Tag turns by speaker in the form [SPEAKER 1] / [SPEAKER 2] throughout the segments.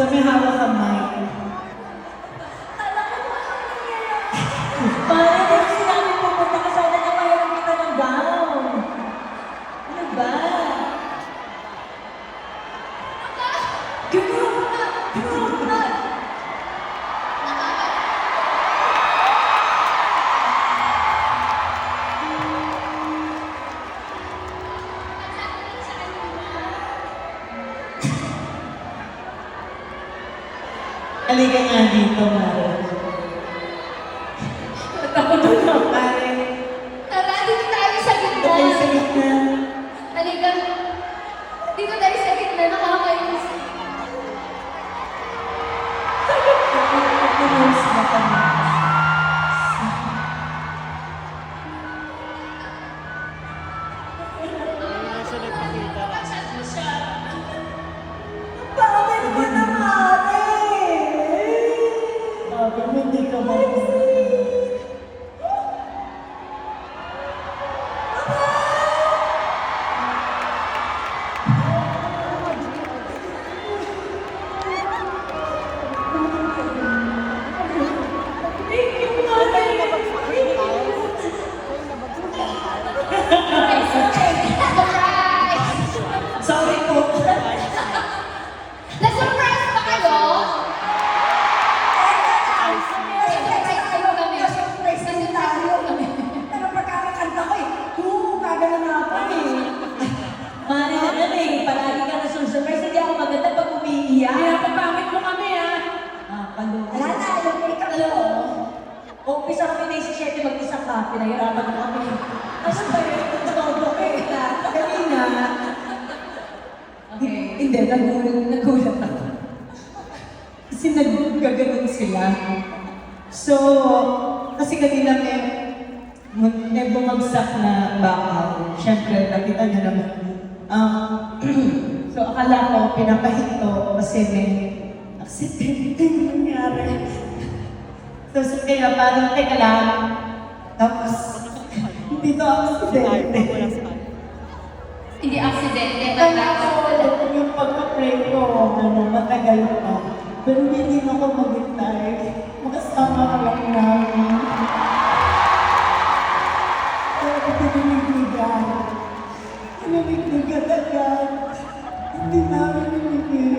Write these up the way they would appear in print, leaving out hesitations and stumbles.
[SPEAKER 1] So may hawak ang mic.
[SPEAKER 2] Parang hindi ko sinabi pupunta ka sana na mayroon kita ng gown. Ano ba? Ganoon na! Ganoon na!
[SPEAKER 1] Halika nga dito, Mare. Ba't ako doon na, Mare?
[SPEAKER 3] Tara, dito tayo sa
[SPEAKER 1] Ito kayo sa
[SPEAKER 3] gitna.
[SPEAKER 1] gitna.
[SPEAKER 3] Halika. Dito tayo sa gitna, nakakainis.
[SPEAKER 1] Nag-rose na kami.
[SPEAKER 2] Bakit mo na, Mare?
[SPEAKER 1] Sabi mo, hindi ka ba?
[SPEAKER 3] Surprise!
[SPEAKER 1] Sorry po.
[SPEAKER 3] Na-surprise ba kayo? Na-surprise kayo kami.
[SPEAKER 2] Surprise kami tayo. Pero pagkakakanta ko gagana na ako Mare naman palagi ka nasusurprise. Hindi ako maganda pag umiiyak.
[SPEAKER 4] Pinapapangit mo kami, ha?
[SPEAKER 2] Palunod. Wala na, yung makeup ko. Umpisa kami na 17 mag-isa ka. Pinahirapan ko kami. Ano ba yun? Todo ko kanina.
[SPEAKER 4] Okay.
[SPEAKER 2] Hindi, nagulat ako. Kasi nagkaganon sila. So, kasi kanina may bumagsak na bakaw. Siyempre, nakita niyo naman. So, akala ko, pinapahinto kasi may aksidente nangyari. So, kaya parang, teka lang. Tapos, hindi to aksidente.
[SPEAKER 3] Hindi aksidente,
[SPEAKER 1] Kaya
[SPEAKER 3] magkakaroon.
[SPEAKER 1] ko, yung pagka-pray ko, matagal pa. Pero hindi na ako mag-intay. Makasama ka lang namin. Pero ako pinamignigan. Pinamignigan agad. Hindi namin pinigil.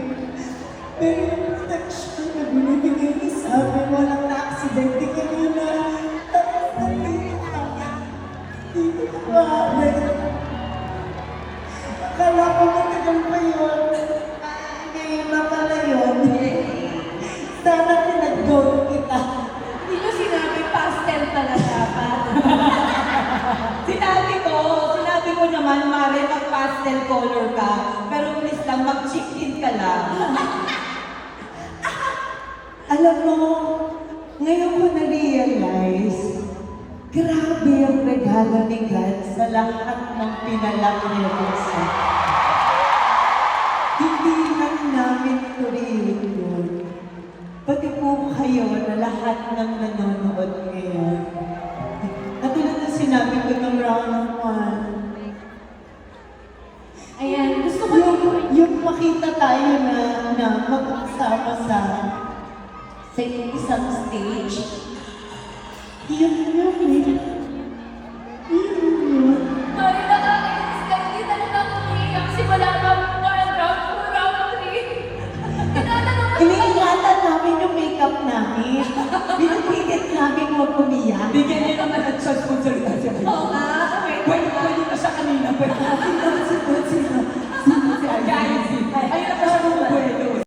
[SPEAKER 1] Pero yung protection na binibigay niya sa amin, walang na-aksidente kanina. Tapos nandito ka. Dito ka ba? Akala ko matagal pa yun. Ngayon na pala yun. Sana pinag-goal kita.
[SPEAKER 4] Hindi mo sinabi pastel pala dapat.
[SPEAKER 2] Sinabi ko naman, Mare, mag-pastel color ka. Pero please lang, mag-chicken ka lang.
[SPEAKER 1] Alam mo, ngayon ko na-realize, grabe ang regalo ni God sa lahat ng pinalaki niya sa hindi lang namin turihin yun. Pati po kayo na lahat ng nanonood ngayon. Katulad na sinabi ko ng round 1.
[SPEAKER 4] Ayan, gusto ko
[SPEAKER 1] Yung makita tayo na magkasama sa isang stage. Yun yun eh.
[SPEAKER 3] Mari, nakakainis ka. Hindi talaga ako umiiyak. Simula round 1, round 2, round 3. Tinatanong mo
[SPEAKER 1] Iniingatan namin yung makeup namin.